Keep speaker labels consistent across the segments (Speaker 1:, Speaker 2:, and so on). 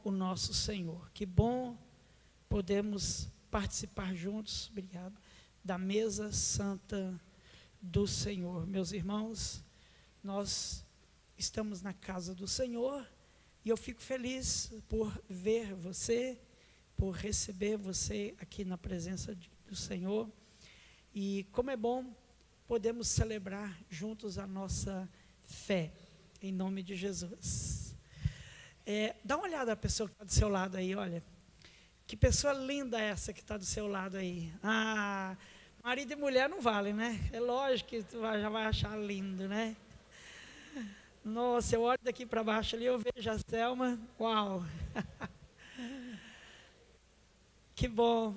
Speaker 1: o nosso Senhor. Que bom podemos participar juntos, obrigado, da mesa santa do Senhor. Meus irmãos, nós estamos na casa do Senhor e eu fico feliz por ver você, por receber você aqui na presença do Senhor. E como é bom podemos celebrar juntos a nossa fé, em nome de Jesus. Dá uma olhada na pessoa que está do seu lado aí, olha. Que pessoa linda essa que está do seu lado aí. Ah, marido e mulher não vale, né? É lógico que tu já vai achar lindo, né? Nossa, eu olho daqui para baixo ali, eu vejo a Selma. Uau! Que bom.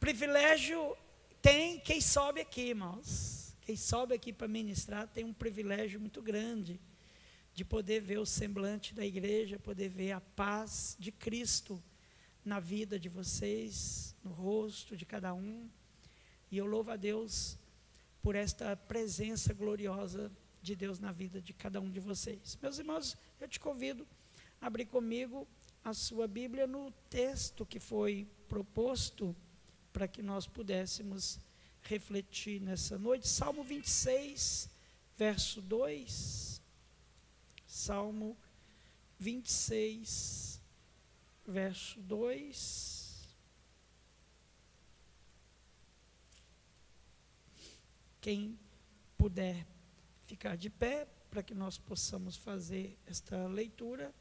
Speaker 1: Privilégio tem quem sobe aqui, irmãos. Quem sobe aqui para ministrar tem um privilégio muito grande de poder ver o semblante da igreja, poder ver a paz de Cristo na vida de vocês, no rosto de cada um. E eu louvo a Deus por esta presença gloriosa de Deus na vida de cada um de vocês. Meus irmãos, eu te convido a abrir comigo a sua Bíblia no texto que foi proposto para que nós pudéssemos refletir nessa noite. Salmo 26, verso 2. Salmo 26, verso 2. Quem puder ficar de pé, para que nós possamos fazer esta leitura,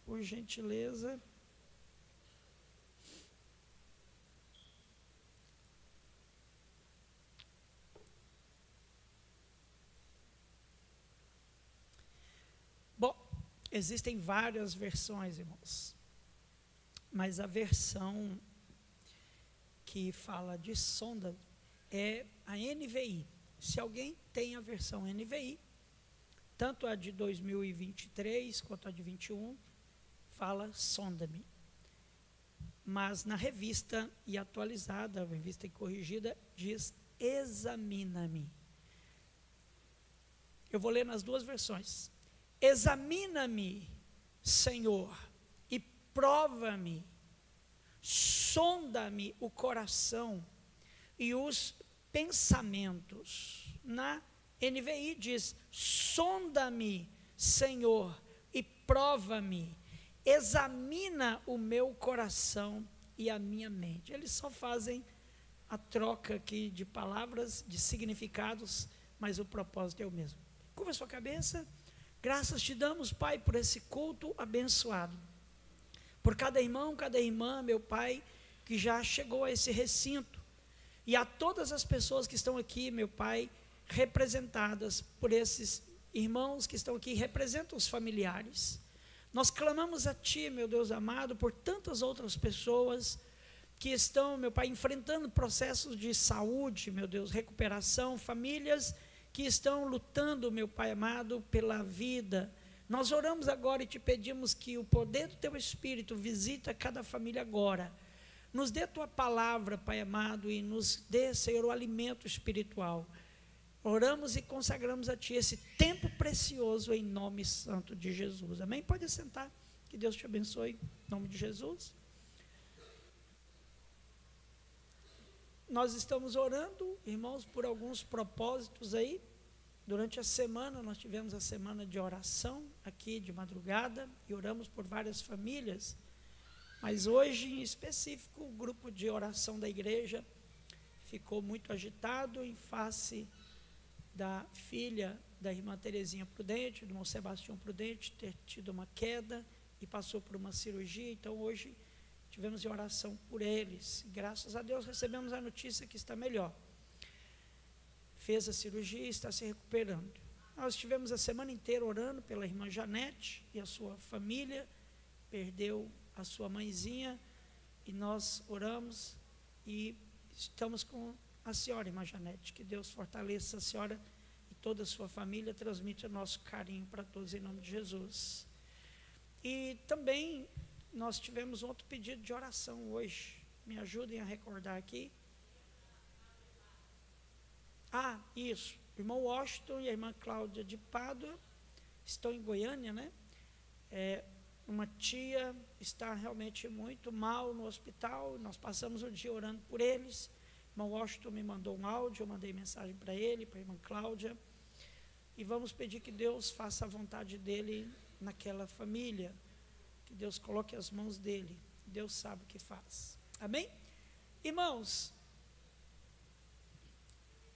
Speaker 1: por gentileza. Bom, existem várias versões, irmãos, mas a versão que fala de sonda é a NVI. Se alguém tem a versão NVI, tanto a de 2023 quanto a de 21, fala sonda-me. Mas na revista e atualizada, a revista e corrigida, diz examina-me. Eu vou ler nas duas versões. Examina-me, Senhor, e prova-me, sonda-me o coração e os pensamentos. Na NVI diz, sonda-me, Senhor, e prova-me, examina o meu coração e a minha mente. Eles só fazem a troca aqui de palavras, de significados, mas o propósito é o mesmo. Curva a sua cabeça. Graças te damos, Pai, por esse culto abençoado, por cada irmão, cada irmã, meu Pai, que já chegou a esse recinto, e a todas as pessoas que estão aqui, meu Pai, representadas por esses irmãos que estão aqui, representam os familiares. Nós clamamos a Ti, meu Deus amado, por tantas outras pessoas que estão, meu Pai, enfrentando processos de saúde, meu Deus, recuperação, famílias que estão lutando, meu Pai amado, pela vida. Nós oramos agora e te pedimos que o poder do Teu Espírito visita cada família agora. Nos dê a Tua palavra, Pai amado, e nos dê, Senhor, o alimento espiritual. Oramos e consagramos a Ti esse tempo precioso em nome santo de Jesus. Amém? Pode sentar, que Deus te abençoe, em nome de Jesus. Nós estamos orando, irmãos, por alguns propósitos aí. Durante a semana, nós tivemos a semana de oração aqui de madrugada e oramos por várias famílias. Mas hoje, em específico, o grupo de oração da igreja ficou muito agitado em face da filha da irmã Terezinha Prudente, do irmão Sebastião Prudente, ter tido uma queda e passou por uma cirurgia. Então, hoje, tivemos em oração por eles. Graças a Deus, recebemos a notícia que está melhor. Fez a cirurgia e está se recuperando. Nós estivemos a semana inteira orando pela irmã Janete e a sua família. Perdeu a sua mãezinha e nós oramos e estamos com a senhora, irmã Janete. Que Deus fortaleça a senhora e toda a sua família. Transmite o nosso carinho para todos em nome de Jesus. E também nós tivemos outro pedido de oração hoje. Me ajudem a recordar aqui. Ah, isso. O irmão Washington e a irmã Cláudia de Pádua estão em Goiânia, né? uma tia está realmente muito mal no hospital, nós passamos o dia orando por eles. O irmão Washington me mandou um áudio, eu mandei mensagem para ele, para a irmã Cláudia, e vamos pedir que Deus faça a vontade dele naquela família, que Deus coloque as mãos dele, Deus sabe o que faz, amém? Irmãos,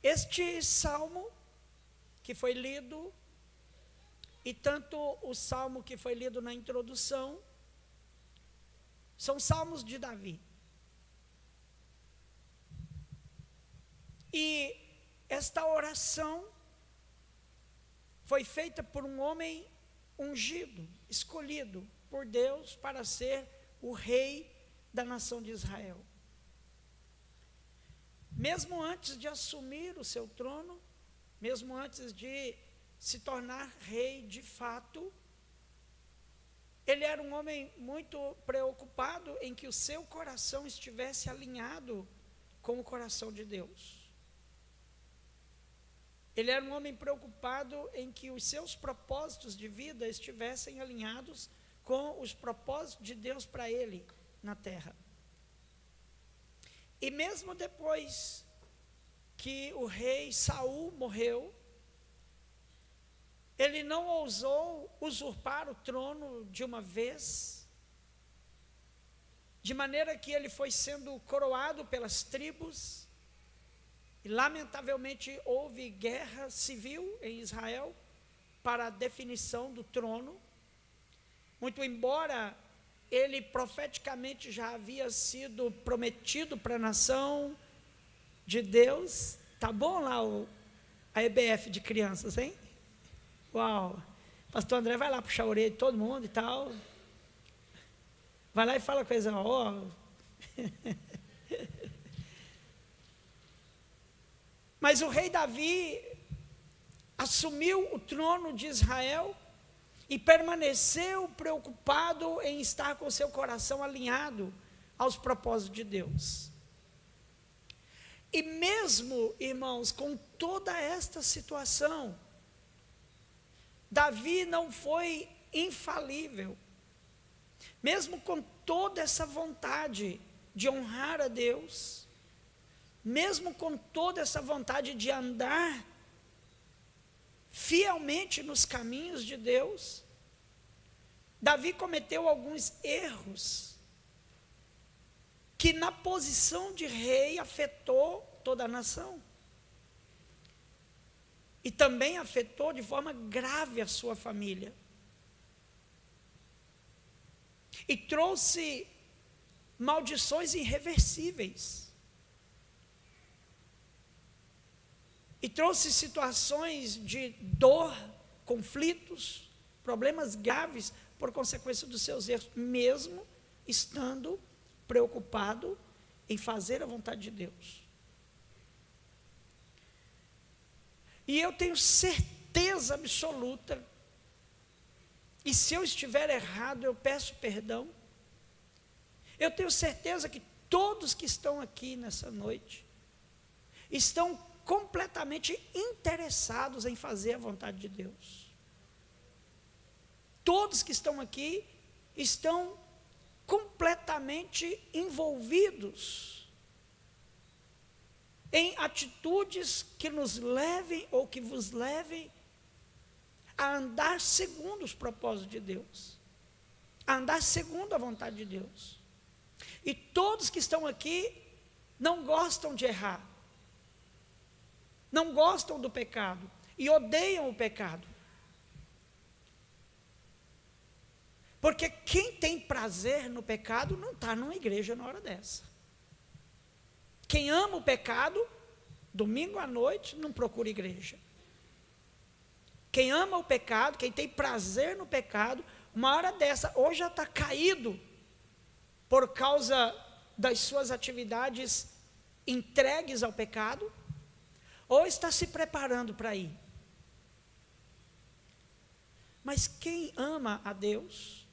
Speaker 1: este salmo que foi lido, e tanto o salmo que foi lido na introdução, são salmos de Davi. E esta oração foi feita por um homem ungido, escolhido por Deus para ser o rei da nação de Israel. Mesmo antes de assumir o seu trono, mesmo antes de se tornar rei de fato, ele era um homem muito preocupado em que o seu coração estivesse alinhado com o coração de Deus. Ele era um homem preocupado em que os seus propósitos de vida estivessem alinhados com os propósitos de Deus para ele na terra. E mesmo depois que o rei Saul morreu, ele não ousou usurpar o trono de uma vez, de maneira que ele foi sendo coroado pelas tribos, e lamentavelmente houve guerra civil em Israel para a definição do trono, muito embora ele profeticamente já havia sido prometido para a nação de Deus. Tá bom lá a EBF de crianças, hein? Uau! Pastor André vai lá puxar a orelha de todo mundo e tal. Vai lá e fala coisa, ó. Mas o rei Davi assumiu o trono de Israel e permaneceu preocupado em estar com seu coração alinhado aos propósitos de Deus. E mesmo, irmãos, com toda esta situação, Davi não foi infalível. Mesmo com toda essa vontade de honrar a Deus, mesmo com toda essa vontade de andar fielmente nos caminhos de Deus, Davi cometeu alguns erros que na posição de rei afetou toda a nação. E também afetou de forma grave a sua família. E trouxe maldições irreversíveis. E trouxe situações de dor, conflitos, problemas graves por consequência dos seus erros, mesmo estando preocupado em fazer a vontade de Deus. E eu tenho certeza absoluta, e se eu estiver errado, eu peço perdão. Eu tenho certeza que todos que estão aqui nessa noite estão completamente interessados em fazer a vontade de Deus. Todos que estão aqui estão completamente envolvidos em atitudes que nos levem ou que vos levem a andar segundo os propósitos de Deus, a andar segundo a vontade de Deus. E todos que estão aqui não gostam de errar, não gostam do pecado e odeiam o pecado. Porque quem tem prazer no pecado não está numa igreja na hora dessa. Quem ama o pecado, domingo à noite, não procura igreja. Quem ama o pecado, quem tem prazer no pecado, uma hora dessa, ou já está caído por causa das suas atividades entregues ao pecado, ou está se preparando para ir. Mas quem ama a Deus,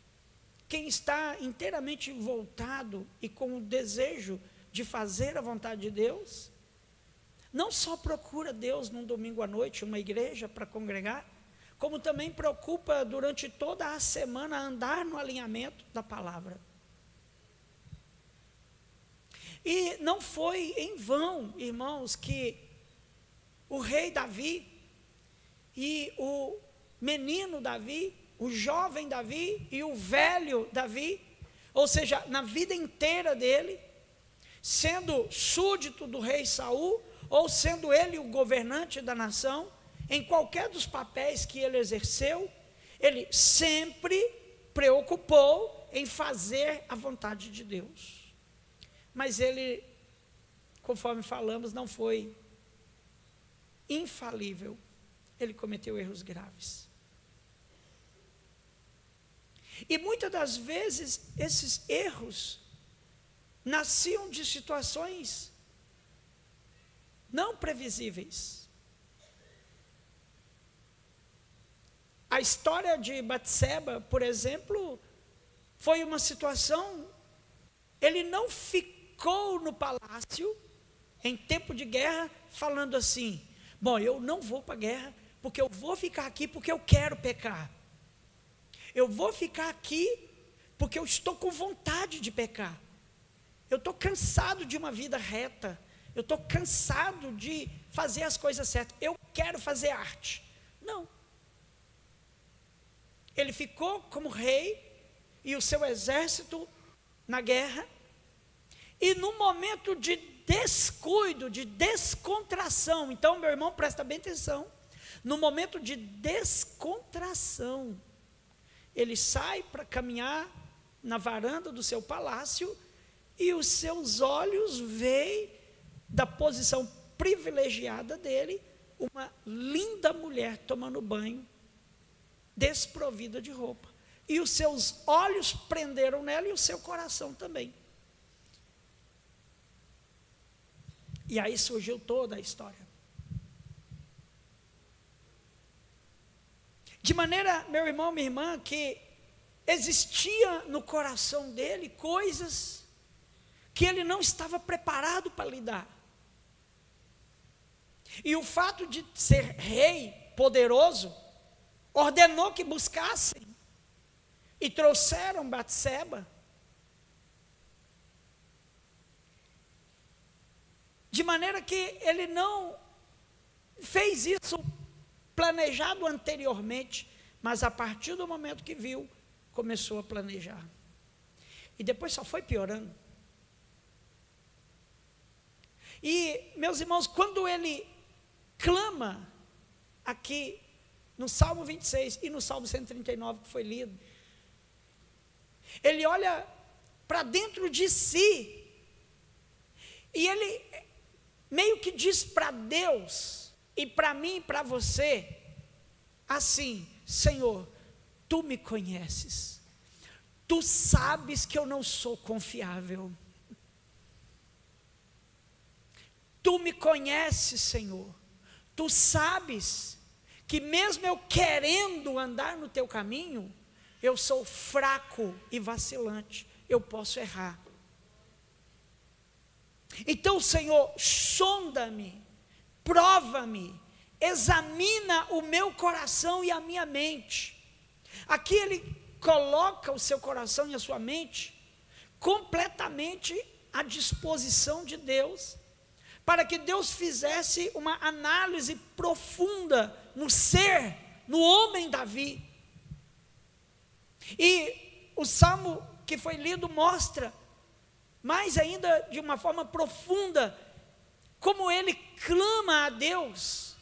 Speaker 1: quem está inteiramente voltado e com o desejo de fazer a vontade de Deus, não só procura Deus num domingo à noite, uma igreja para congregar, como também preocupa durante toda a semana andar no alinhamento da palavra. E não foi em vão, irmãos, que o rei Davi e o menino Davi, o jovem Davi e o velho Davi, ou seja, na vida inteira dele, sendo súdito do rei Saul, ou sendo ele o governante da nação, em qualquer dos papéis que ele exerceu, ele sempre preocupou em fazer a vontade de Deus. Mas ele, conforme falamos, não foi infalível. Ele cometeu erros graves. E muitas das vezes, esses erros nasciam de situações não previsíveis. A história de Batseba, por exemplo, foi uma situação, ele não ficou no palácio, em tempo de guerra, falando assim, bom, eu não vou para a guerra, porque eu vou ficar aqui porque eu quero pecar. Eu vou ficar aqui porque eu estou com vontade de pecar. Eu estou cansado de uma vida reta. Eu estou cansado de fazer as coisas certas. Eu quero fazer arte. Não. Ele ficou como rei e o seu exército na guerra. E no momento de descuido, de descontração, então, meu irmão, presta bem atenção. No momento de descontração, ele sai para caminhar na varanda do seu palácio e os seus olhos veem, da posição privilegiada dele, uma linda mulher tomando banho, desprovida de roupa. E os seus olhos prenderam nela e o seu coração também. E aí surgiu toda a história. De maneira, meu irmão, minha irmã, que existia no coração dele coisas que ele não estava preparado para lidar. E o fato de ser rei poderoso, ordenou que buscassem e trouxeram Batseba. De maneira que ele não fez isso planejado anteriormente, mas a partir do momento que viu, começou a planejar. E depois só foi piorando. E, meus irmãos, quando ele clama aqui no Salmo 26 e no Salmo 139 que foi lido, ele olha para dentro de si e ele meio que diz para Deus e para mim e para você assim: Senhor, tu me conheces, tu sabes que eu não sou confiável, tu me conheces, Senhor, tu sabes que mesmo eu querendo andar no teu caminho, eu sou fraco e vacilante, eu posso errar. Então, Senhor, sonda-me, prova-me, examina o meu coração e a minha mente. Aqui ele coloca o seu coração e a sua mente completamente à disposição de Deus, para que Deus fizesse uma análise profunda no ser, no homem Davi. E o salmo que foi lido mostra, mais ainda de uma forma profunda, como ele clama a Deus,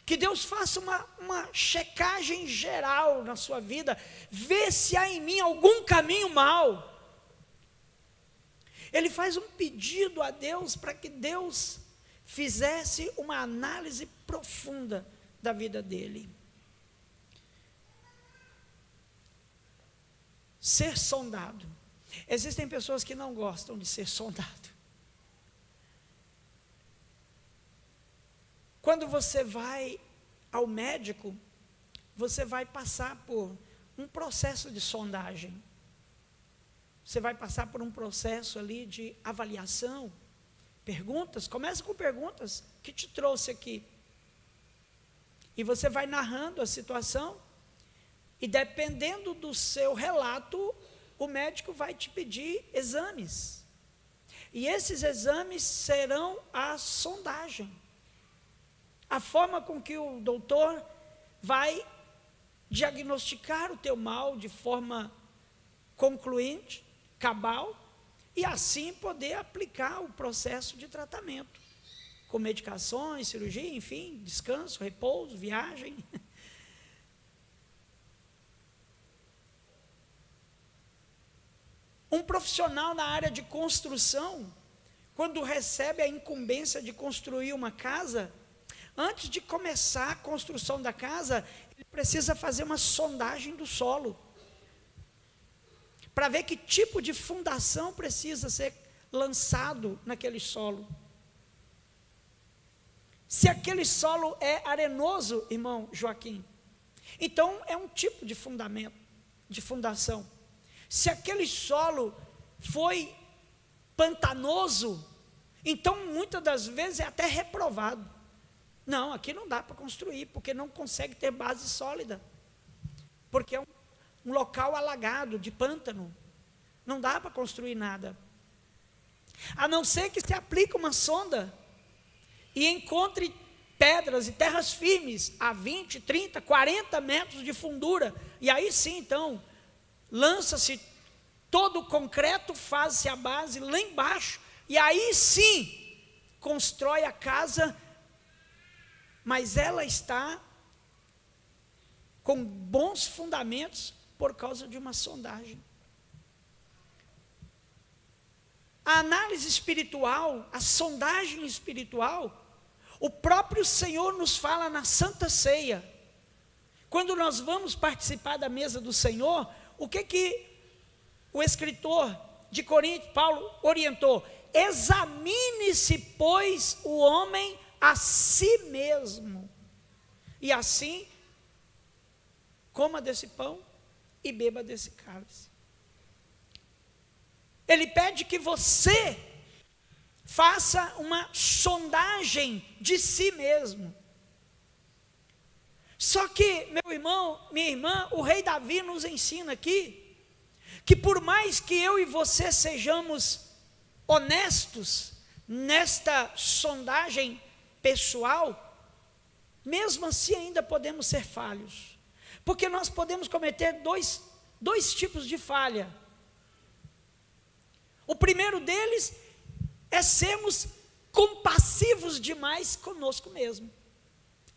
Speaker 1: que Deus faça uma checagem geral na sua vida, vê se há em mim algum caminho mau. Ele faz um pedido a Deus para que Deus fizesse uma análise profunda da vida dele. Ser sondado. Existem pessoas que não gostam de ser sondado. Quando você vai ao médico, você vai passar por um processo de sondagem. Você vai passar por um processo ali de avaliação, perguntas, começa com perguntas, que te trouxe aqui? E você vai narrando a situação, E dependendo do seu relato, o médico vai te pedir exames. E esses exames serão a sondagem. A forma com que o doutor vai diagnosticar o teu mal de forma concluinte, cabal, e assim poder aplicar o processo de tratamento, com medicações, cirurgia, enfim, descanso, repouso, viagem. Um profissional na área de construção, quando recebe a incumbência de construir uma casa, antes de começar a construção da casa, ele precisa fazer uma sondagem do solo, para ver que tipo de fundação precisa ser lançado naquele solo. Se aquele solo é arenoso, irmão Joaquim, então é um tipo de fundamento, de fundação. Se aquele solo foi pantanoso, então muitas das vezes é até reprovado. Não, aqui não dá para construir, porque não consegue ter base sólida, porque é um local alagado, de pântano, não dá para construir nada, a não ser que se aplique uma sonda, e encontre pedras e terras firmes, a 20, 30, 40 metros de fundura, e aí sim, então, lança-se todo o concreto, faz-se a base lá embaixo, e aí sim, constrói a casa, mas ela está com bons fundamentos, por causa de uma sondagem. A análise espiritual, a sondagem espiritual, o próprio Senhor nos fala na Santa Ceia. Quando nós vamos participar da mesa do Senhor, o que o escritor de Coríntios, Paulo, orientou? Examine-se, pois, o homem a si mesmo, e assim, coma desse pão e beba desse cálice. Ele pede que você faça uma sondagem de si mesmo. Só que, meu irmão, minha irmã, o rei Davi nos ensina aqui, que por mais que eu e você sejamos honestos nesta sondagem pessoal, mesmo assim ainda podemos ser falhos. Porque nós podemos cometer dois tipos de falha. O primeiro deles é sermos compassivos demais conosco mesmo.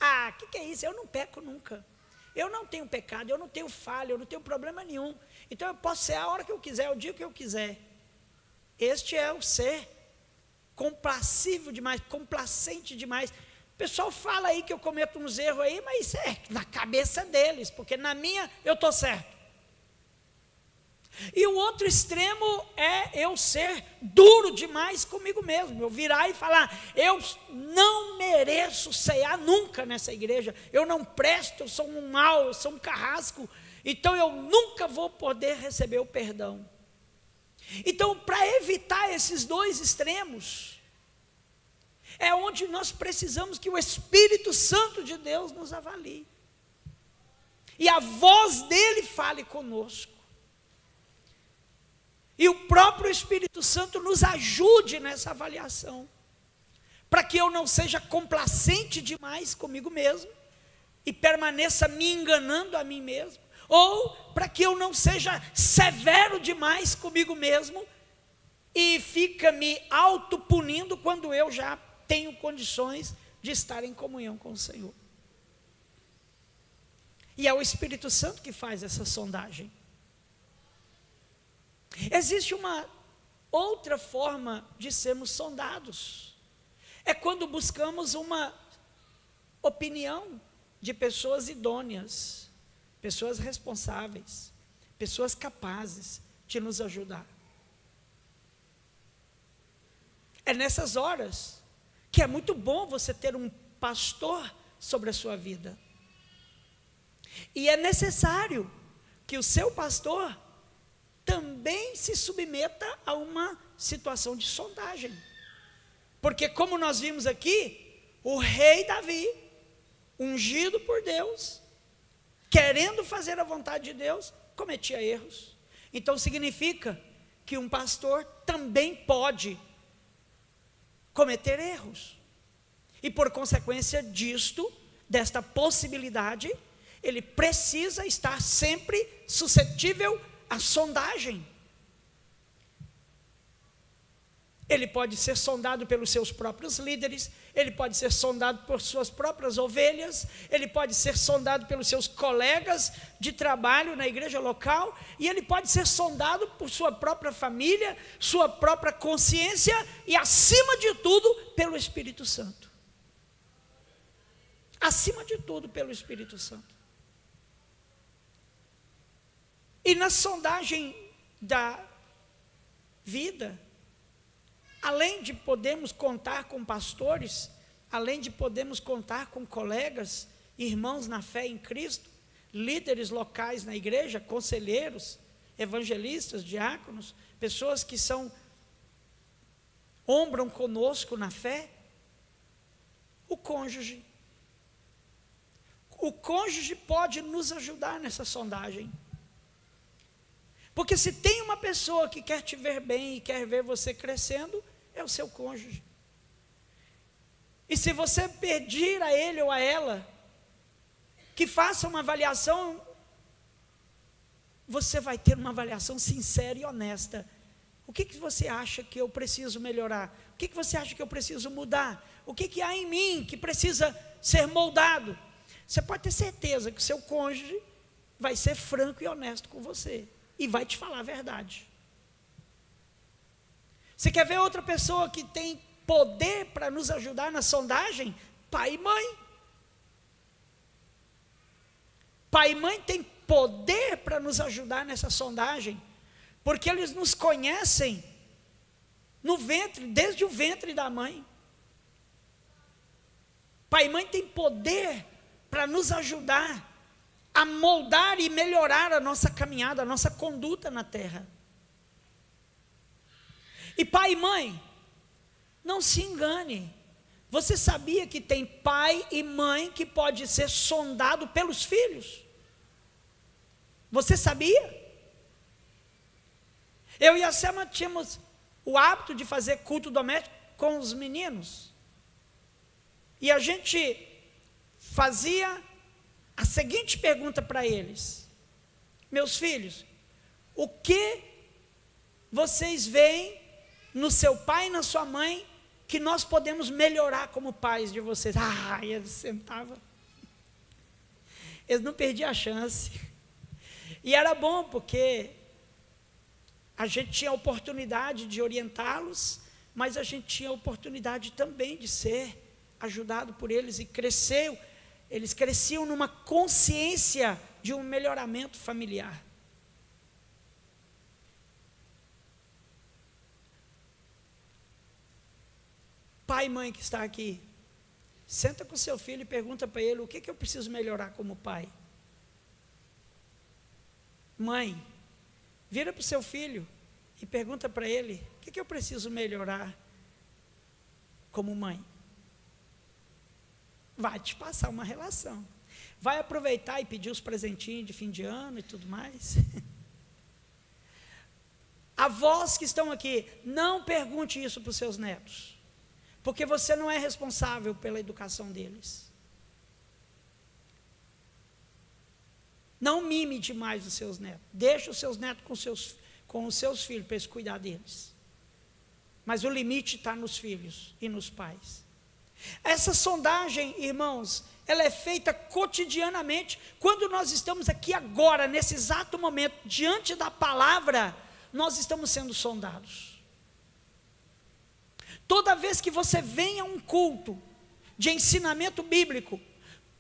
Speaker 1: Ah, o que é isso? Eu não peco nunca. Eu não tenho pecado, eu não tenho falha, eu não tenho problema nenhum. Então eu posso ser a hora que eu quiser, o dia que eu quiser. Este é o ser compassivo demais, complacente demais. O pessoal fala aí que eu cometo uns erros aí, mas é na cabeça deles, porque na minha eu estou certo. E o outro extremo é eu ser duro demais comigo mesmo, eu virar e falar, eu não mereço cear nunca nessa igreja, eu não presto, eu sou um mau, eu sou um carrasco, então eu nunca vou poder receber o perdão. Então, para evitar esses dois extremos, é onde nós precisamos que o Espírito Santo de Deus nos avalie, e a voz dele fale conosco, e o próprio Espírito Santo nos ajude nessa avaliação, para que eu não seja complacente demais comigo mesmo, e permaneça me enganando a mim mesmo, ou para que eu não seja severo demais comigo mesmo, e fica me autopunindo quando eu já tenho condições de estar em comunhão com o Senhor. E é o Espírito Santo que faz essa sondagem. Existe uma outra forma de sermos sondados. É quando buscamos uma opinião de pessoas idôneas, pessoas responsáveis, pessoas capazes de nos ajudar. É nessas horas que é muito bom você ter um pastor sobre a sua vida. E é necessário que o seu pastor também se submeta a uma situação de sondagem. Porque como nós vimos aqui, o rei Davi, ungido por Deus, querendo fazer a vontade de Deus, cometia erros. Então significa que um pastor também pode cometer erros. E por consequência desta possibilidade, ele precisa estar sempre suscetível à sondagem. Ele pode ser sondado pelos seus próprios líderes, ele pode ser sondado por suas próprias ovelhas, ele pode ser sondado pelos seus colegas de trabalho na igreja local, e ele pode ser sondado por sua própria família, sua própria consciência e, acima de tudo, pelo Espírito Santo. Acima de tudo, pelo Espírito Santo. E na sondagem da vida, além de podermos contar com pastores, além de podermos contar com colegas, irmãos na fé em Cristo, líderes locais na igreja, conselheiros, evangelistas, diáconos, pessoas que ombram conosco na fé, o cônjuge. O cônjuge pode nos ajudar nessa sondagem. Porque se tem uma pessoa que quer te ver bem e quer ver você crescendo, é o seu cônjuge. E se você pedir a ele ou a ela que faça uma avaliação, você vai ter uma avaliação sincera e honesta. O que você acha que eu preciso melhorar? O que você acha que eu preciso mudar? O que há em mim que precisa ser moldado? Você pode ter certeza que o seu cônjuge vai ser franco e honesto com você e vai te falar a verdade. Você quer ver outra pessoa que tem poder para nos ajudar na sondagem? Pai e mãe. Pai e mãe têm poder para nos ajudar nessa sondagem, porque eles nos conhecem no ventre, desde o ventre da mãe. Pai e mãe têm poder para nos ajudar a moldar e melhorar a nossa caminhada, a nossa conduta na terra. E pai e mãe, não se engane, você sabia que tem pai e mãe que pode ser sondado pelos filhos? Você sabia? Eu e a Selma tínhamos o hábito de fazer culto doméstico com os meninos, e a gente fazia a seguinte pergunta para eles: meus filhos, o que vocês veem no seu pai e na sua mãe que nós podemos melhorar como pais de vocês? Eles sentavam, eles não perdiam a chance, e era bom porque a gente tinha a oportunidade de orientá-los, mas a gente tinha a oportunidade também de ser ajudado por eles, e eles cresciam numa consciência de um melhoramento familiar. Pai e mãe que está aqui, senta com seu filho e pergunta para ele: o que eu preciso melhorar como pai? Mãe, vira para o seu filho e pergunta para ele: o que eu preciso melhorar como mãe? Vai te passar uma relação. Vai aproveitar e pedir os presentinhos de fim de ano e tudo mais. Avós que estão aqui, não pergunte isso para os seus netos, porque você não é responsável pela educação deles. Não mime demais os seus netos. Deixa os seus netos com os seus filhos para eles cuidar deles. Mas o limite está nos filhos e nos pais. Essa sondagem, irmãos, ela é feita cotidianamente. Quando nós estamos aqui agora, nesse exato momento, diante da palavra, nós estamos sendo sondados. Toda vez que você vem a um culto de ensinamento bíblico,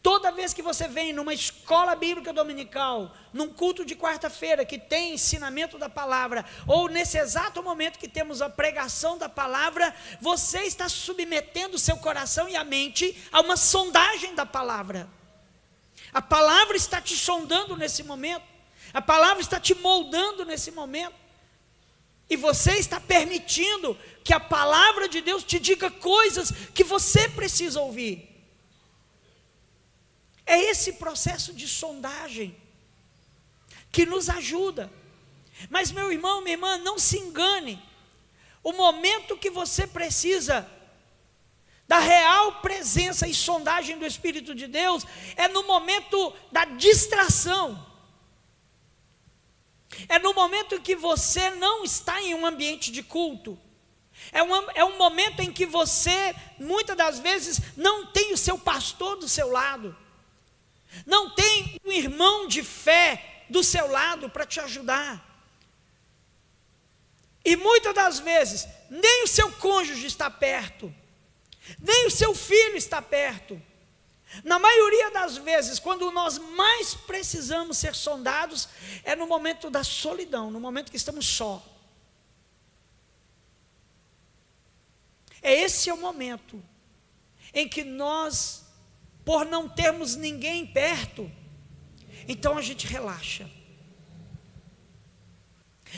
Speaker 1: toda vez que você vem numa escola bíblica dominical, num culto de quarta-feira que tem ensinamento da palavra, ou nesse exato momento que temos a pregação da palavra, você está submetendo o seu coração e a mente a uma sondagem da palavra. A palavra está te sondando nesse momento, a palavra está te moldando nesse momento, e você está permitindo que a palavra de Deus te diga coisas que você precisa ouvir. É esse processo de sondagem que nos ajuda. Mas, meu irmão, minha irmã, não se engane. O momento que você precisa da real presença e sondagem do Espírito de Deus é no momento da distração. É no momento que você não está em um ambiente de culto. É um momento em que você, muitas das vezes, não tem o seu pastor do seu lado. Não tem um irmão de fé do seu lado para te ajudar. E muitas das vezes, nem o seu cônjuge está perto. Nem o seu filho está perto. Na maioria das vezes, quando nós mais precisamos ser sondados, é no momento da solidão, no momento que estamos só. Esse é o momento em que nós, por não termos ninguém perto, então a gente relaxa.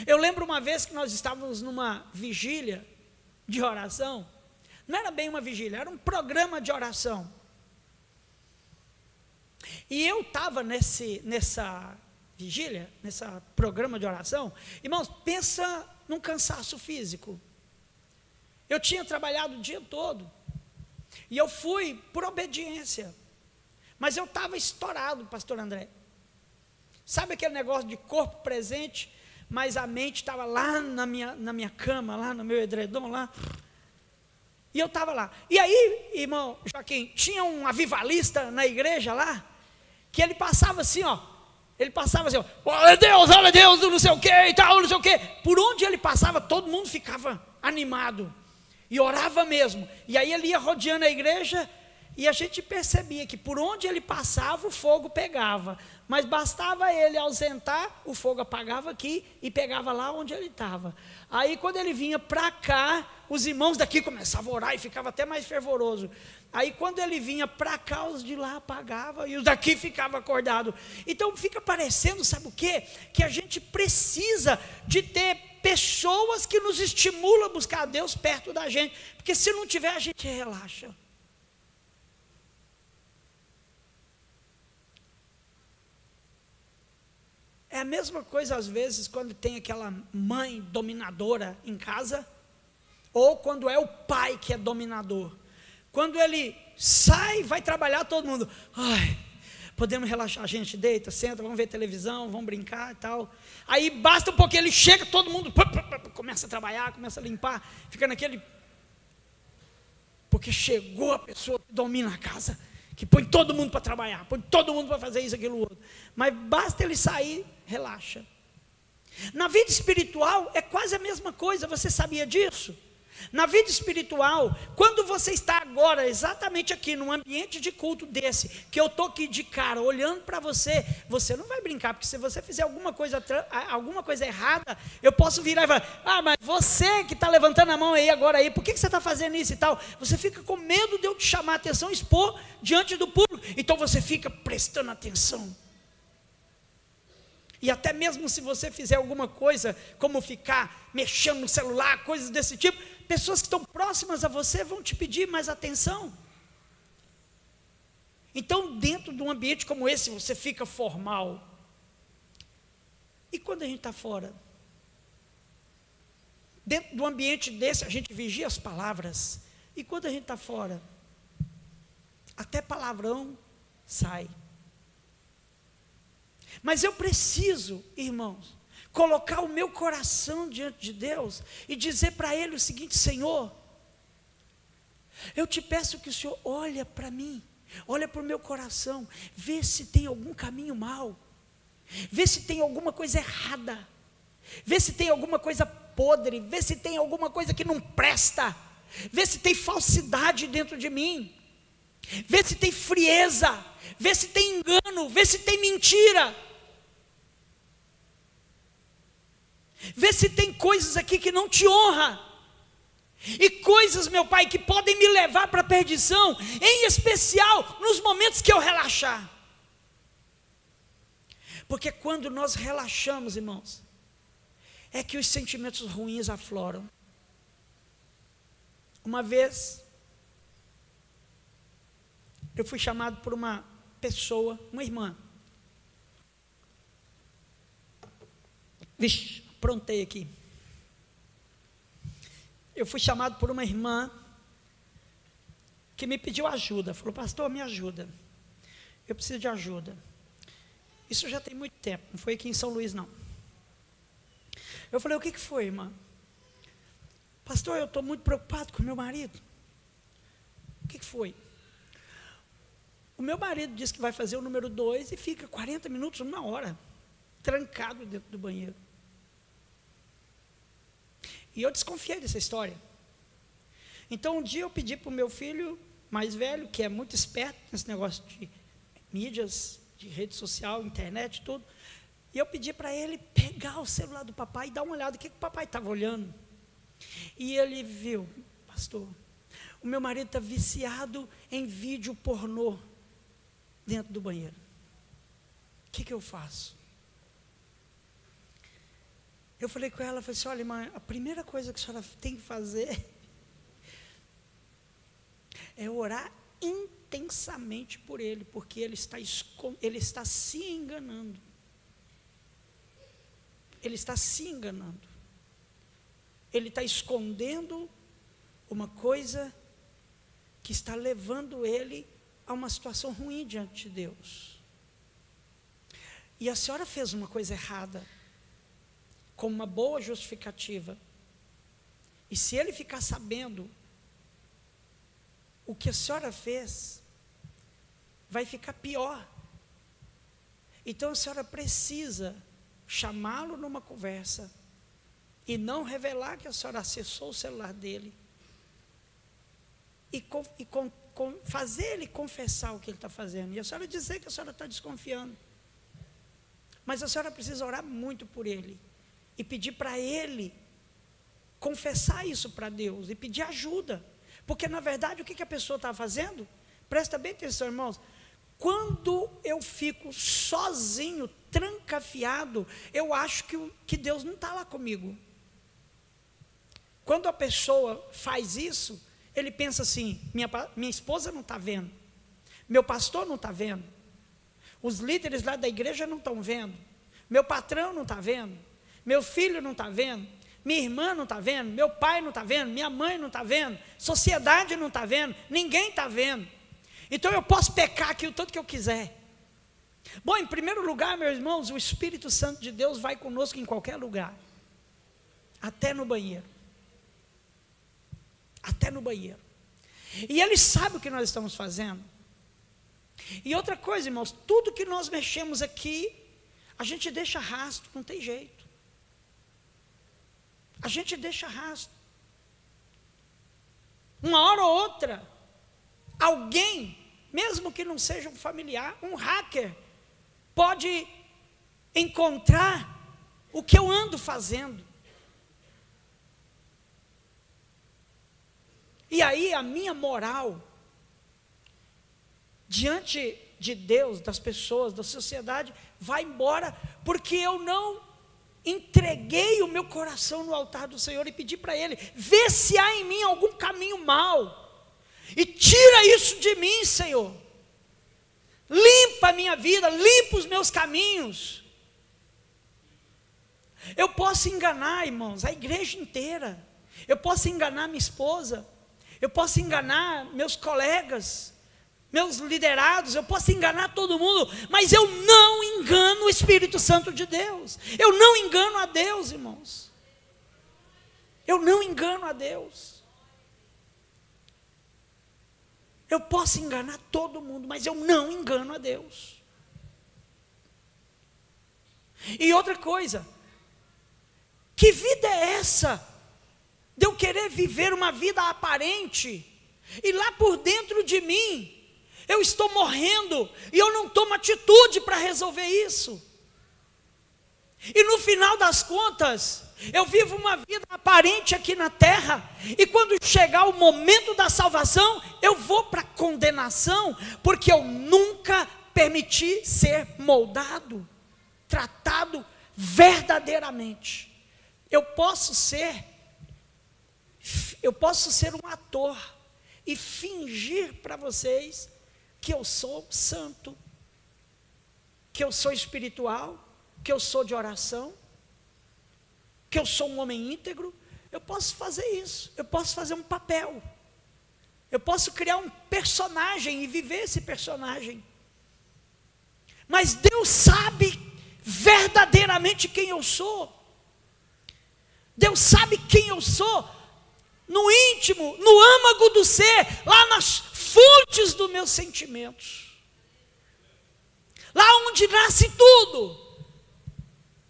Speaker 1: Eu lembro uma vez que nós estávamos numa vigília de oração. Não era bem uma vigília, era um programa de oração. E eu estava nessa vigília, nesse programa de oração. Irmãos, pensa num cansaço físico. Eu tinha trabalhado o dia todo. E eu fui por obediência. Mas eu estava estourado, pastor André. Sabe aquele negócio de corpo presente, mas a mente estava lá na minha cama, lá no meu edredom, lá. E eu estava lá. E aí, irmão Joaquim, tinha um avivalista na igreja lá, que ele passava assim, ó. Ele passava assim, ó, olha Deus, não sei o que e tal, não sei o que. Por onde ele passava, todo mundo ficava animado. E orava mesmo. E aí ele ia rodeando a igreja, e a gente percebia que por onde ele passava, o fogo pegava. Mas bastava ele ausentar, o fogo apagava aqui e pegava lá onde ele estava. Aí quando ele vinha para cá, os irmãos daqui começavam a orar e ficava até mais fervoroso. Aí quando ele vinha para cá, os de lá apagavam e os daqui ficavam acordados. Então fica parecendo, sabe o quê? Que a gente precisa de ter pessoas que nos estimulam a buscar a Deus perto da gente. Porque se não tiver, a gente relaxa. É a mesma coisa às vezes quando tem aquela mãe dominadora em casa, ou quando é o pai que é dominador. Quando ele sai, vai trabalhar, todo mundo, ai, podemos relaxar, a gente deita, senta, vamos ver televisão, vamos brincar e tal. Aí basta um pouquinho, ele chega, todo mundo começa a trabalhar, começa a limpar, fica naquele, porque chegou a pessoa que domina a casa, que põe todo mundo para trabalhar, põe todo mundo para fazer isso, aquilo, outro. Mas basta ele sair, relaxa. Na vida espiritual é quase a mesma coisa, você sabia disso? Na vida espiritual, quando você está agora exatamente aqui num ambiente de culto desse, que eu estou aqui de cara olhando para você, você não vai brincar, porque se você fizer alguma coisa errada, eu posso virar e falar, mas você que está levantando a mão aí agora aí, por que você está fazendo isso e tal? Você fica com medo de eu te chamar a atenção, expor diante do público, então você fica prestando atenção. E até mesmo se você fizer alguma coisa, como ficar mexendo no celular, coisas desse tipo, pessoas que estão próximas a você vão te pedir mais atenção. Então, dentro de um ambiente como esse, você fica formal. E quando a gente está fora? Dentro de um ambiente desse, a gente vigia as palavras. E quando a gente está fora? Até palavrão sai. Mas eu preciso, irmãos, colocar o meu coração diante de Deus e dizer para Ele o seguinte: Senhor, eu te peço que o Senhor olhe para mim, olha para o meu coração, vê se tem algum caminho mau, vê se tem alguma coisa errada, vê se tem alguma coisa podre, vê se tem alguma coisa que não presta, vê se tem falsidade dentro de mim, vê se tem frieza, vê se tem engano, vê se tem mentira. Vê se tem coisas aqui que não te honra. E coisas, meu Pai, que podem me levar para a perdição, em especial nos momentos que eu relaxar. Porque quando nós relaxamos, irmãos, é que os sentimentos ruins afloram. Uma vez, eu fui chamado por uma pessoa, uma irmã. Vixe, aprontei aqui. Eu fui chamado por uma irmã que me pediu ajuda. Falou, pastor, me ajuda. Eu preciso de ajuda. Isso já tem muito tempo, não foi aqui em São Luís, não. Eu falei, o que foi, irmã? Pastor, eu estou muito preocupado com o meu marido. O que foi? O meu marido disse que vai fazer o número 2 e fica 40 minutos, 1 hora, trancado dentro do banheiro. E eu desconfiei dessa história. Então um dia eu pedi para o meu filho mais velho, que é muito esperto nesse negócio de mídias, de rede social, internet, tudo. E eu pedi para ele pegar o celular do papai e dar uma olhada, o que o papai estava olhando. E ele viu, pastor, o meu marido está viciado em vídeo pornô dentro do banheiro. O que eu faço? Eu falei com ela, falei assim, olha, irmã, a primeira coisa que a senhora tem que fazer é orar intensamente por ele, porque ele está se enganando. Ele está se enganando. Ele está escondendo uma coisa que está levando ele a uma situação ruim diante de Deus. E a senhora fez uma coisa errada, com uma boa justificativa. E se ele ficar sabendo o que a senhora fez, vai ficar pior. Então a senhora precisa chamá-lo numa conversa e não revelar que a senhora acessou o celular dele e fazer ele confessar o que ele está fazendo, e a senhora dizer que a senhora está desconfiando, mas a senhora precisa orar muito por ele e pedir para ele confessar isso para Deus e pedir ajuda, porque na verdade o que a pessoa está fazendo? Presta bem atenção, irmãos. Quando eu fico sozinho, trancafiado, eu acho que Deus não está lá comigo. Quando a pessoa faz isso, ele pensa assim, minha esposa não está vendo, meu pastor não está vendo, os líderes lá da igreja não estão vendo, meu patrão não está vendo, meu filho não está vendo, minha irmã não está vendo, meu pai não está vendo, minha mãe não está vendo, sociedade não está vendo, ninguém está vendo. Então eu posso pecar aqui o tanto que eu quiser. Bom, em primeiro lugar, meus irmãos, o Espírito Santo de Deus vai conosco em qualquer lugar, até no banheiro. Até no banheiro. E Ele sabe o que nós estamos fazendo. E outra coisa, irmãos, tudo que nós mexemos aqui, a gente deixa rastro, não tem jeito. A gente deixa rastro. Uma hora ou outra, alguém, mesmo que não seja um familiar, um hacker, pode encontrar o que eu ando fazendo. E aí a minha moral, diante de Deus, das pessoas, da sociedade, vai embora, porque eu não entreguei o meu coração no altar do Senhor e pedi para Ele, vê se há em mim algum caminho mau, e tira isso de mim, Senhor, limpa a minha vida, limpa os meus caminhos. Eu posso enganar, irmãos, a igreja inteira, eu posso enganar minha esposa, eu posso enganar meus colegas, meus liderados, eu posso enganar todo mundo, mas eu não engano o Espírito Santo de Deus, eu não engano a Deus, irmãos, eu não engano a Deus. Eu posso enganar todo mundo, mas eu não engano a Deus. E outra coisa, que vida é essa? De eu querer viver uma vida aparente, e lá por dentro de mim, eu estou morrendo, e eu não tomo atitude para resolver isso. E no final das contas, eu vivo uma vida aparente aqui na terra, e quando chegar o momento da salvação, eu vou para a condenação, porque eu nunca permiti ser moldado, tratado verdadeiramente. Eu posso ser um ator e fingir para vocês que eu sou santo, que eu sou espiritual, que eu sou de oração, que eu sou um homem íntegro. Eu posso fazer isso, eu posso fazer um papel, eu posso criar um personagem e viver esse personagem. Mas Deus sabe verdadeiramente quem eu sou. Deus sabe quem eu sou, no íntimo, no âmago do ser, lá nas fontes dos meus sentimentos, lá onde nasce tudo,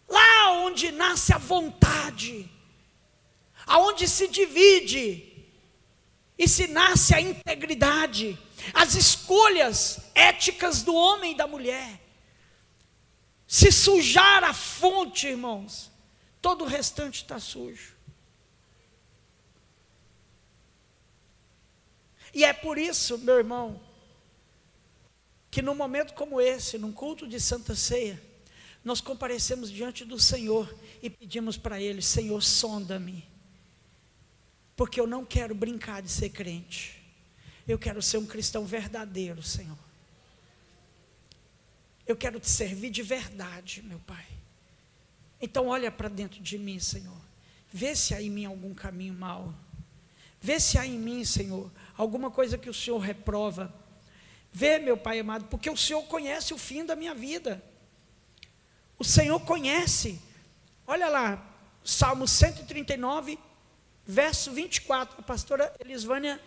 Speaker 1: lá onde nasce a vontade, aonde se divide e se nasce a integridade, as escolhas éticas do homem e da mulher. Se sujar a fonte, irmãos, todo o restante está sujo. E é por isso, meu irmão, que num momento como esse, num culto de Santa Ceia, nós comparecemos diante do Senhor e pedimos para Ele: Senhor, sonda-me, porque eu não quero brincar de ser crente, eu quero ser um cristão verdadeiro, Senhor. Eu quero te servir de verdade, meu Pai. Então olha para dentro de mim, Senhor, vê se há em mim algum caminho mau, vê se há em mim, Senhor, alguma coisa que o Senhor reprova. Vê, meu Pai amado, porque o Senhor conhece o fim da minha vida, o Senhor conhece. Olha lá, Salmo 139, verso 24, a pastora Elisvânia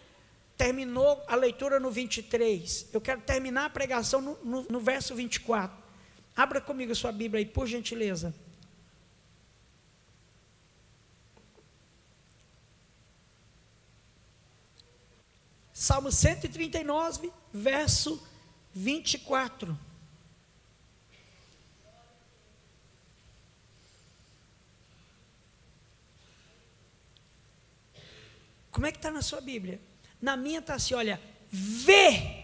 Speaker 1: terminou a leitura no 23, eu quero terminar a pregação no verso 24, abra comigo a sua Bíblia aí, por gentileza. Salmo 139, verso 24. Como é que está na sua Bíblia? Na minha está assim, olha, vê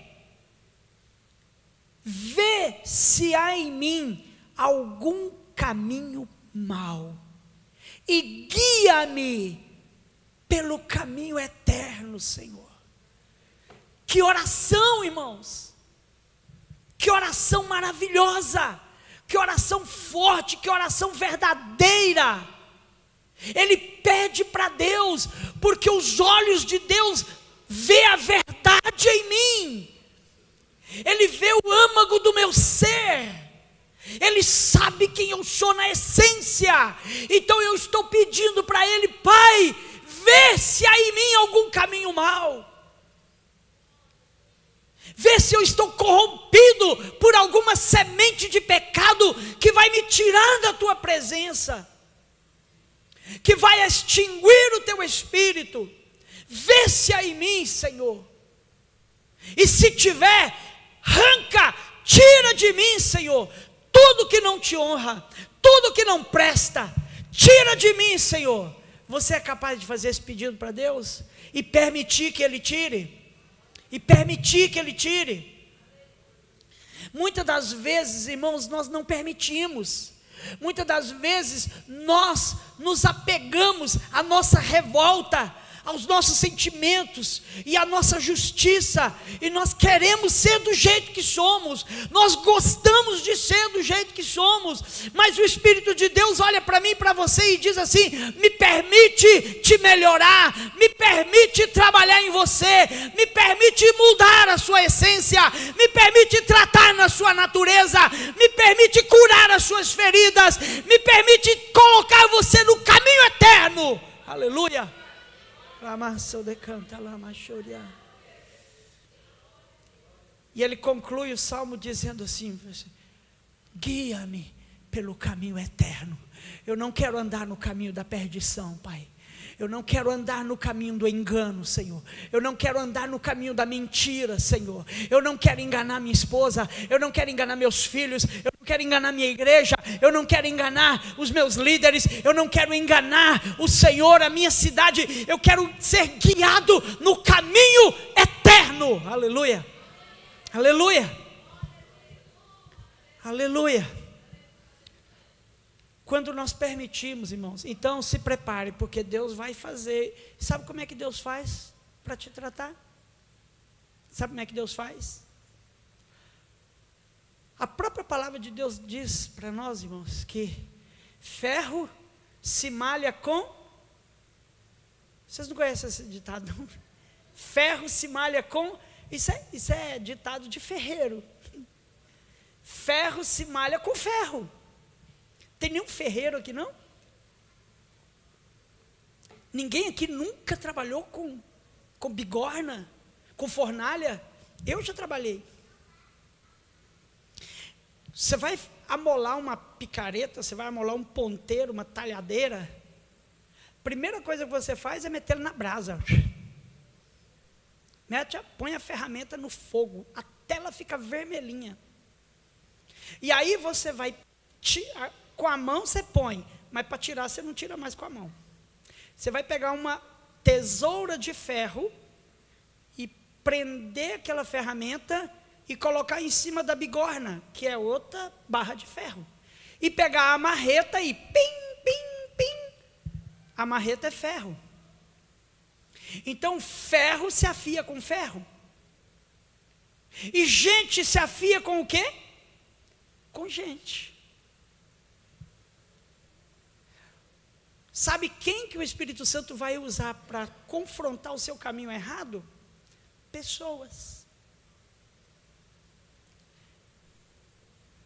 Speaker 1: se há em mim algum caminho mau, e guia-me pelo caminho eterno, Senhor. Que oração, irmãos, que oração maravilhosa, que oração forte, que oração verdadeira. Ele pede para Deus, porque os olhos de Deus vê a verdade em mim, Ele vê o âmago do meu ser, Ele sabe quem eu sou na essência. Então eu estou pedindo para Ele: Pai, vê se há em mim algum caminho mau, vê se eu estou corrompido por alguma semente de pecado que vai me tirar da Tua presença, que vai extinguir o Teu Espírito. Vê se há em mim, Senhor, e se tiver, arranca, tira de mim, Senhor, tudo que não te honra, tudo que não presta, tira de mim, Senhor. Você é capaz de fazer esse pedido para Deus e permitir que Ele tire? E permitir que Ele tire? Muitas das vezes, irmãos, nós não permitimos. Muitas das vezes nós nos apegamos à nossa revolta, aos nossos sentimentos e à nossa justiça, e nós queremos ser do jeito que somos, nós gostamos de ser do jeito que somos, mas o Espírito de Deus olha para mim e para você e diz assim: me permite te melhorar, me permite trabalhar em você, me permite mudar a sua essência, me permite tratar na sua natureza, me permite curar as suas feridas, me permite colocar você no caminho eterno. Aleluia. E ele conclui o salmo dizendo assim: guia-me pelo caminho eterno. Eu não quero andar no caminho da perdição, Pai. Eu não quero andar no caminho do engano, Senhor. Eu não quero andar no caminho da mentira, Senhor. Eu não quero enganar minha esposa, eu não quero enganar meus filhos, eu não quero enganar minha igreja, eu não quero enganar os meus líderes, eu não quero enganar o Senhor, a minha cidade. Eu quero ser guiado no caminho eterno. Aleluia, aleluia, aleluia. Quando nós permitimos, irmãos, então se prepare, porque Deus vai fazer. Sabe como é que Deus faz para te tratar? Sabe como é que Deus faz? A própria palavra de Deus diz para nós, irmãos, que ferro se malha com... Vocês não conhecem esse ditado, não? Ferro se malha com... Isso é ditado de ferreiro. Ferro se malha com ferro. Tem nenhum ferreiro aqui, não? Ninguém aqui nunca trabalhou com bigorna, com fornalha? Eu já trabalhei. Você vai amolar uma picareta, você vai amolar um ponteiro, uma talhadeira. Primeira coisa que você faz é meter na brasa. Põe a ferramenta no fogo, até ela ficar vermelhinha. E aí você vai tirar, com a mão você põe, mas para tirar você não tira mais com a mão. Você vai pegar uma tesoura de ferro e prender aquela ferramenta e colocar em cima da bigorna, que é outra barra de ferro. E pegar a marreta e pim, pim, pim. A marreta é ferro. Então, ferro se afia com ferro. E gente se afia com o quê? Com gente. Sabe quem que o Espírito Santo vai usar para confrontar o seu caminho errado? Pessoas.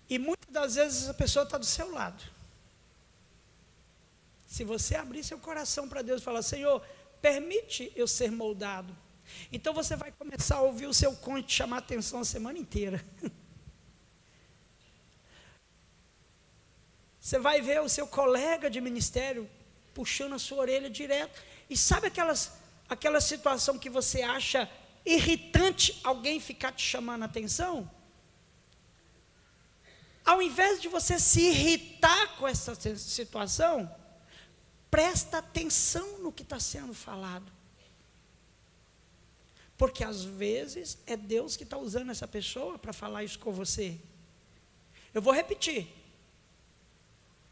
Speaker 1: E muitas das vezes a pessoa está do seu lado. Se você abrir seu coração para Deus e falar, Senhor, permite eu ser moldado. Então você vai começar a ouvir o seu cônjuge te chamar a atenção a semana inteira. Você vai ver o seu colega de ministério puxando a sua orelha direto. E sabe aquela situação que você acha irritante alguém ficar te chamando a atenção? Ao invés de você se irritar com essa situação, presta atenção no que está sendo falado. Porque às vezes é Deus que está usando essa pessoa para falar isso com você. Eu vou repetir,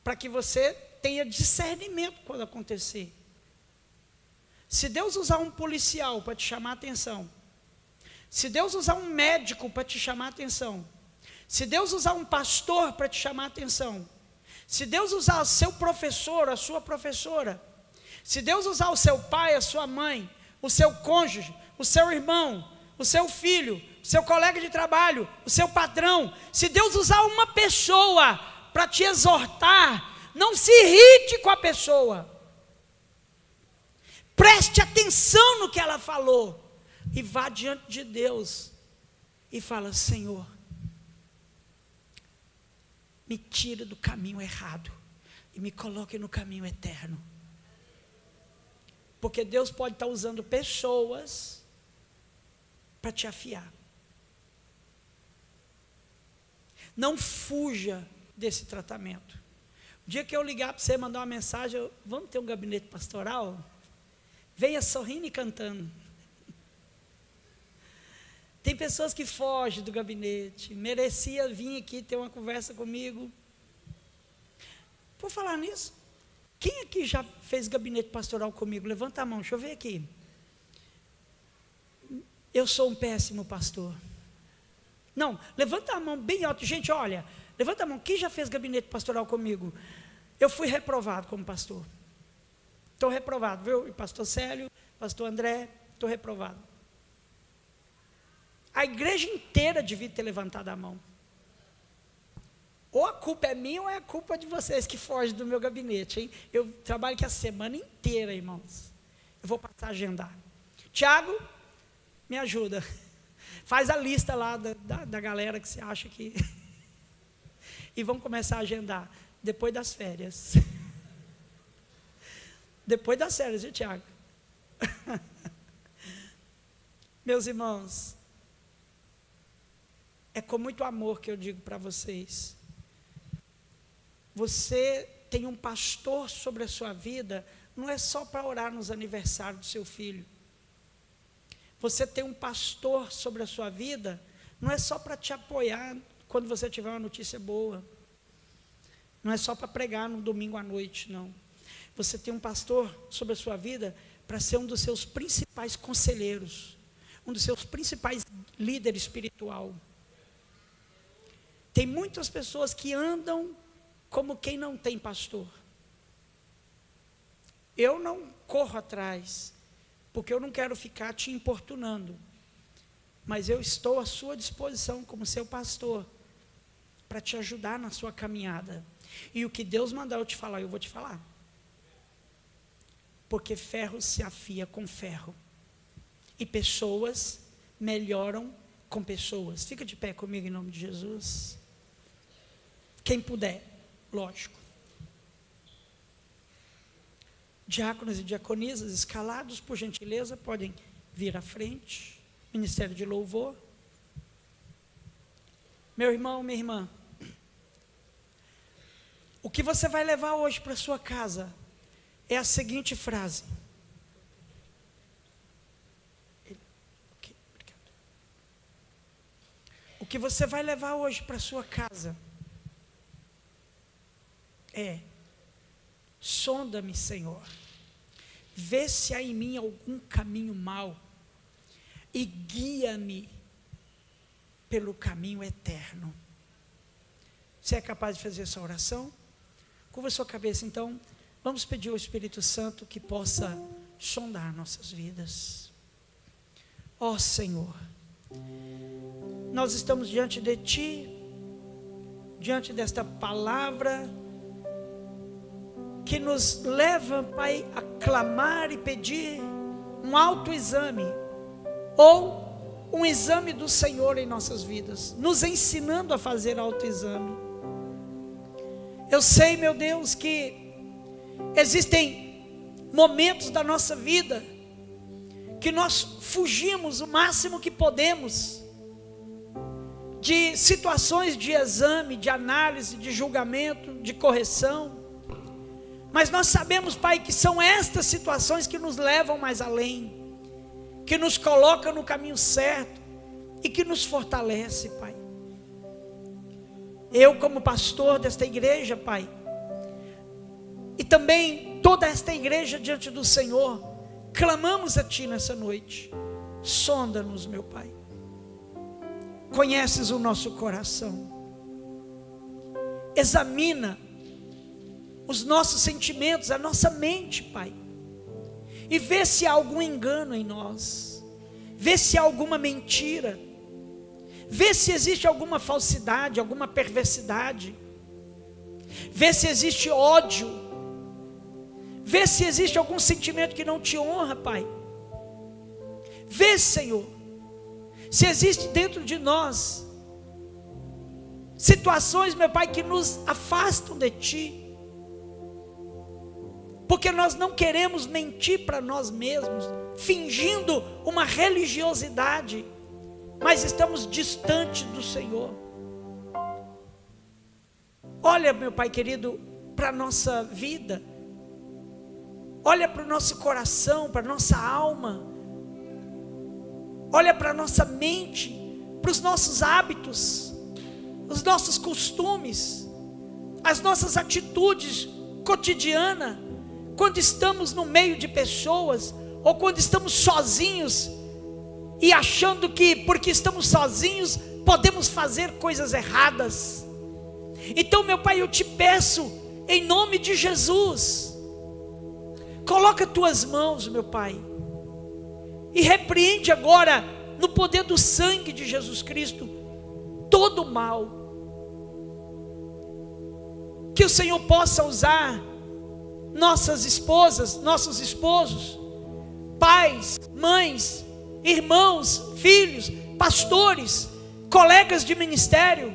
Speaker 1: para que você tenha discernimento quando acontecer. Se Deus usar um policial para te chamar a atenção, se Deus usar um médico para te chamar a atenção, se Deus usar um pastor para te chamar a atenção, se Deus usar o seu professor, a sua professora, se Deus usar o seu pai, a sua mãe, o seu cônjuge, o seu irmão, o seu filho, o seu colega de trabalho, o seu patrão, se Deus usar uma pessoa para te exortar, não se irrite com a pessoa. Preste atenção no que ela falou e vá diante de Deus e fala, Senhor, me tira do caminho errado e me coloque no caminho eterno. Porque Deus pode estar usando pessoas para te afiar. Não fuja desse tratamento. O dia que eu ligar para você, mandar uma mensagem, vamos ter um gabinete pastoral? Venha sorrindo e cantando. Tem pessoas que fogem do gabinete, merecia vir aqui ter uma conversa comigo. Por falar nisso, quem aqui já fez gabinete pastoral comigo? Levanta a mão, deixa eu ver aqui. Eu sou um péssimo pastor. Não, levanta a mão bem alto. Gente, olha, levanta a mão, quem já fez gabinete pastoral comigo? Eu fui reprovado como pastor. Estou reprovado, viu? E pastor Célio, pastor André, estou reprovado. A igreja inteira devia ter levantado a mão. Ou a culpa é minha ou é a culpa de vocês que fogem do meu gabinete, hein? Eu trabalho aqui a semana inteira, irmãos. Eu vou passar a agendar. Tiago, me ajuda. Faz a lista lá da galera que você acha que... E vamos começar a agendar depois das férias. Depois das férias, viu, Tiago? Meus irmãos, é com muito amor que eu digo para vocês. Você tem um pastor sobre a sua vida, não é só para orar nos aniversários do seu filho. Você tem um pastor sobre a sua vida, não é só para te apoiar quando você tiver uma notícia boa. Não é só para pregar no domingo à noite, não. Você tem um pastor sobre a sua vida para ser um dos seus principais conselheiros, um dos seus principais líderes espiritual. Tem muitas pessoas que andam como quem não tem pastor. Eu não corro atrás, porque eu não quero ficar te importunando. Mas eu estou à sua disposição como seu pastor, para te ajudar na sua caminhada. E o que Deus mandar eu te falar, eu vou te falar. Porque ferro se afia com ferro. E pessoas melhoram com pessoas. Fica de pé comigo em nome de Jesus. Quem puder, lógico. Diáconos e diaconisas escalados, por gentileza, podem vir à frente. Ministério de louvor. Meu irmão, minha irmã, o que você vai levar hoje para sua casa é a seguinte frase. O que você vai levar hoje para sua casa é: sonda-me, Senhor, vê se há em mim algum caminho mau e guia-me pelo caminho eterno. Você é capaz de fazer essa oração? Curva sua cabeça, então. Vamos pedir ao Espírito Santo que possa sondar nossas vidas. Ó Senhor, nós estamos diante de Ti, diante desta palavra que nos leva, Pai, a clamar e pedir um autoexame, ou um exame do Senhor em nossas vidas, nos ensinando a fazer autoexame. Eu sei, meu Deus, que existem momentos da nossa vida que nós fugimos o máximo que podemos de situações de exame, de análise, de julgamento, de correção. Mas nós sabemos, Pai, que são estas situações que nos levam mais além, que nos colocam no caminho certo e que nos fortalece, Pai. Eu, como pastor desta igreja, Pai, e também toda esta igreja diante do Senhor, clamamos a Ti nessa noite. Sonda-nos, meu Pai. Conheces o nosso coração. Examina os nossos sentimentos, a nossa mente, Pai. E vê se há algum engano em nós. Vê se há alguma mentira. Vê se existe alguma falsidade, alguma perversidade. Vê se existe ódio. Vê se existe algum sentimento que não te honra, Pai. Vê, Senhor, se existe dentro de nós situações, meu Pai, que nos afastam de Ti. Porque nós não queremos mentir para nós mesmos, fingindo uma religiosidade, mas estamos distantes do Senhor. Olha, meu Pai querido, para a nossa vida. Olha para o nosso coração, para a nossa alma. Olha para a nossa mente, para os nossos hábitos, os nossos costumes, as nossas atitudes cotidianas, quando estamos no meio de pessoas, ou quando estamos sozinhos, e achando que porque estamos sozinhos, podemos fazer coisas erradas. Então, meu Pai, eu te peço, em nome de Jesus, coloca tuas mãos, meu Pai, e repreende agora, no poder do sangue de Jesus Cristo, todo o mal. Que o Senhor possa usar nossas esposas, nossos esposos, pais, mães, irmãos, filhos, pastores, colegas de ministério,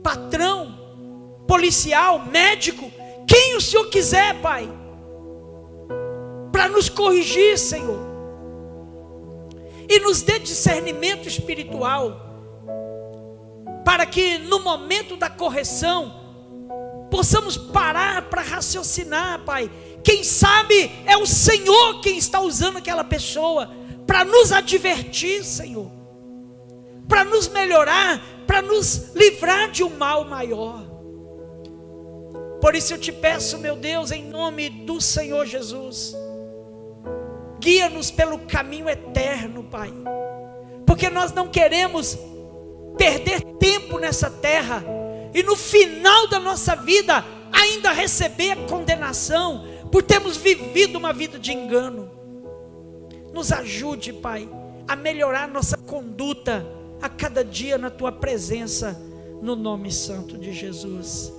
Speaker 1: patrão, policial, médico, quem o Senhor quiser, Pai, para nos corrigir, Senhor, e nos dê discernimento espiritual, para que no momento da correção possamos parar para raciocinar, Pai. Quem sabe é o Senhor quem está usando aquela pessoa para nos advertir, Senhor, para nos melhorar, para nos livrar de um mal maior. Por isso eu te peço, meu Deus, em nome do Senhor Jesus, guia-nos pelo caminho eterno, Pai, porque nós não queremos perder tempo nessa terra e no final da nossa vida ainda receber a condenação por termos vivido uma vida de engano. Nos ajude, Pai, a melhorar nossa conduta a cada dia na Tua presença, no nome santo de Jesus.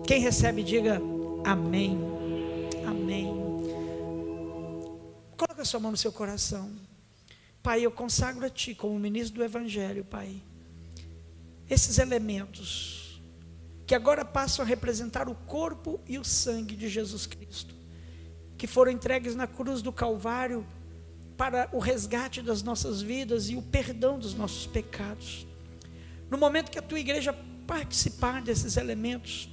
Speaker 1: Quem recebe, diga amém, amém. Coloca a sua mão no seu coração. Pai, eu consagro a Ti como ministro do Evangelho, Pai, esses elementos que agora passam a representar o corpo e o sangue de Jesus Cristo, que foram entregues na cruz do Calvário para o resgate das nossas vidas e o perdão dos nossos pecados. No momento que a Tua igreja participar desses elementos,